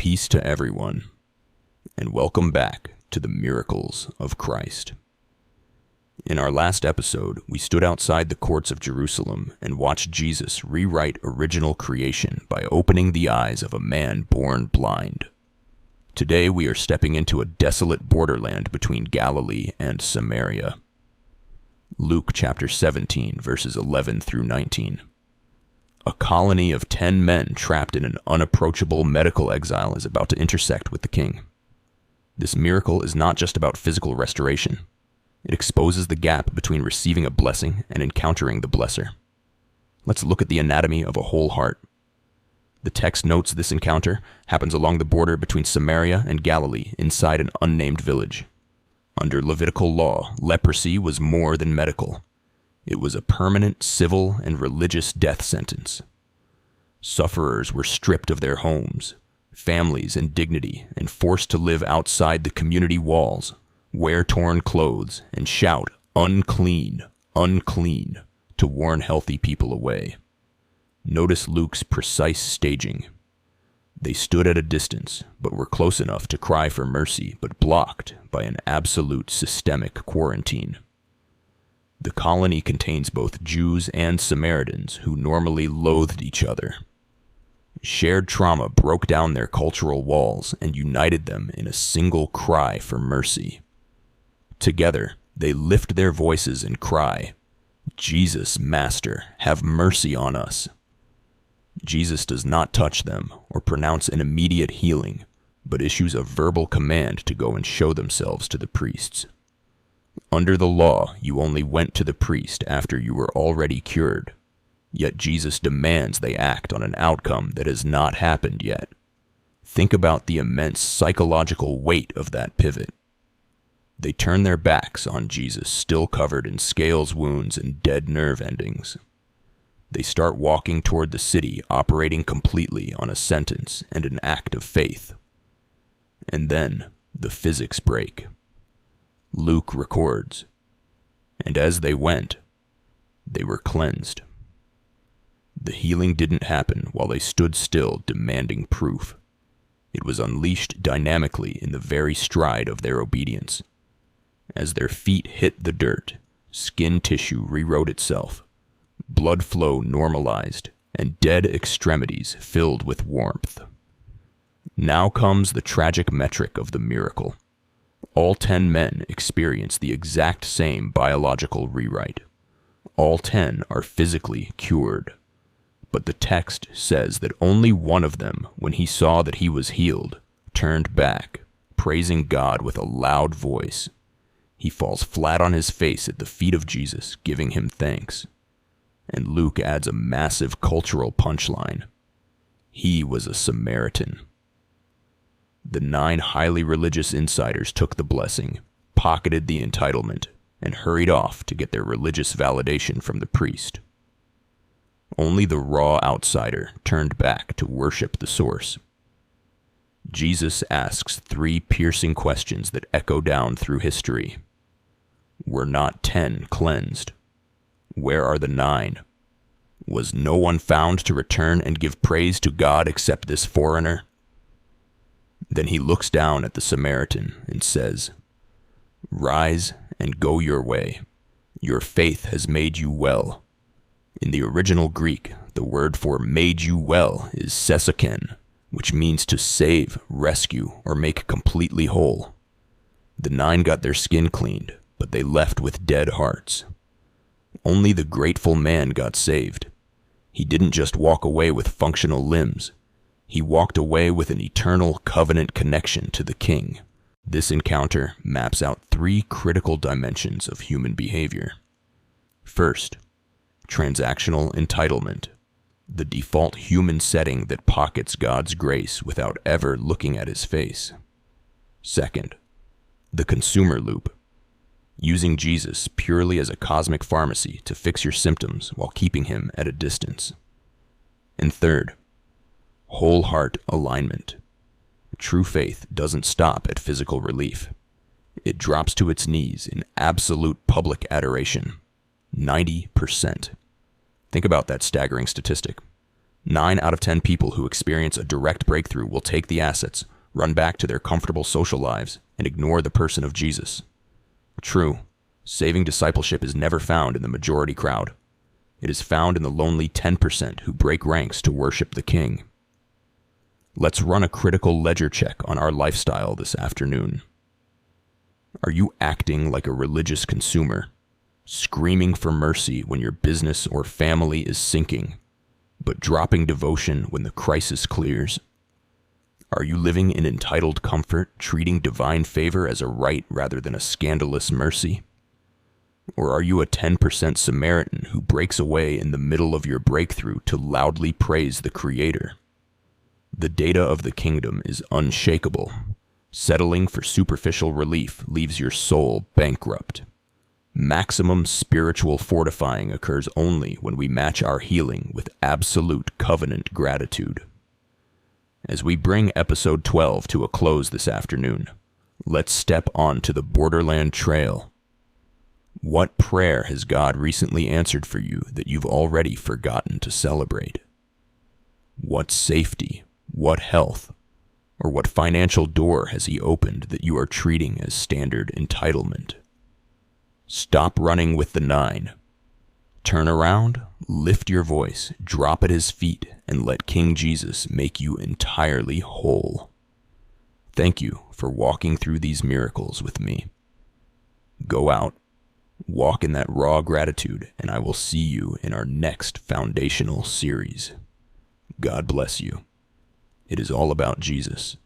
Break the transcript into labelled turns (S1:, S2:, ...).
S1: Peace to everyone, and welcome back to the miracles of Christ. In our last episode, we stood outside the courts of Jerusalem and watched Jesus rewrite original creation by opening the eyes of a man born blind. Today we are stepping into a desolate borderland between Galilee and Samaria. Luke chapter 17, verses 11 through 19. A colony of 10 men trapped in an unapproachable medical exile is about to intersect with the king. This miracle is not just about physical restoration. It exposes the gap between receiving a blessing and encountering the blesser. Let's look at the anatomy of a whole heart. The text notes this encounter happens along the border between Samaria and Galilee inside an unnamed village. Under Levitical law, leprosy was more than medical. It was a permanent civil and religious death sentence. Sufferers were stripped of their homes, families, and dignity, and forced to live outside the community walls, wear torn clothes, and shout, "Unclean, unclean," to warn healthy people away. Notice Luke's precise staging. They stood at a distance, but were close enough to cry for mercy, but blocked by an absolute systemic quarantine. The colony contains both Jews and Samaritans who normally loathed each other. Shared trauma broke down their cultural walls and united them in a single cry for mercy. Together, they lift their voices and cry, "Jesus, Master, have mercy on us." Jesus does not touch them or pronounce an immediate healing, but issues a verbal command to go and show themselves to the priests. Under the law, you only went to the priest after you were already cured. Yet Jesus demands they act on an outcome that has not happened yet. Think about the immense psychological weight of that pivot. They turn their backs on Jesus, still covered in scales wounds and dead nerve endings. They start walking toward the city, operating completely on a sentence and an act of faith. And then the physics break. Luke records, "And as they went, they were cleansed." The healing didn't happen while they stood still demanding proof. It was unleashed dynamically in the very stride of their obedience. As their feet hit the dirt, skin tissue rewrote itself, blood flow normalized, and dead extremities filled with warmth. Now comes the tragic metric of the miracle. All 10 men experience the exact same biological rewrite. All 10 are physically cured. But the text says that only one of them, when he saw that he was healed, turned back, praising God with a loud voice. He falls flat on his face at the feet of Jesus, giving him thanks. And Luke adds a massive cultural punchline. He was a Samaritan. The 9 highly religious insiders took the blessing, pocketed the entitlement, and hurried off to get their religious validation from the priest. Only the raw outsider turned back to worship the source. Jesus asks 3 piercing questions that echo down through history. Were not 10 cleansed? Where are the 9? Was no one found to return and give praise to God except this foreigner? Then he looks down at the Samaritan and says, "Rise and go your way. Your faith has made you well." In the original Greek, the word for "made you well" is sesaken, which means to save, rescue, or make completely whole. The 9 got their skin cleaned, but they left with dead hearts. Only the grateful man got saved. He didn't just walk away with functional limbs. He walked away with an eternal covenant connection to the King. This encounter maps out 3 critical dimensions of human behavior. First, transactional entitlement, the default human setting that pockets God's grace without ever looking at his face. Second, the consumer loop, using Jesus purely as a cosmic pharmacy to fix your symptoms while keeping him at a distance. And third, whole heart alignment. True faith doesn't stop at physical relief. It drops to its knees in absolute public adoration. 90%. Think about that staggering statistic. 9 out of 10 people who experience a direct breakthrough will take the assets, run back to their comfortable social lives, and ignore the person of Jesus. True, saving discipleship is never found in the majority crowd. It is found in the lonely 10% who break ranks to worship the King. Let's run a critical ledger check on our lifestyle this afternoon. Are you acting like a religious consumer, screaming for mercy when your business or family is sinking, but dropping devotion when the crisis clears? Are you living in entitled comfort, treating divine favor as a right rather than a scandalous mercy? Or are you a 10% Samaritan who breaks away in the middle of your breakthrough to loudly praise the Creator? The data of the kingdom is unshakable. Settling for superficial relief leaves your soul bankrupt. Maximum spiritual fortifying occurs only when we match our healing with absolute covenant gratitude. As we bring episode 12 to a close this afternoon, let's step onto the borderland trail. What prayer has God recently answered for you that you've already forgotten to celebrate? What safety, what health, or what financial door has He opened that you are treating as standard entitlement? Stop running with the 9. Turn around, lift your voice, drop at His feet, and let King Jesus make you entirely whole. Thank you for walking through these miracles with me. Go out, walk in that raw gratitude, and I will see you in our next foundational series. God bless you. It is all about Jesus.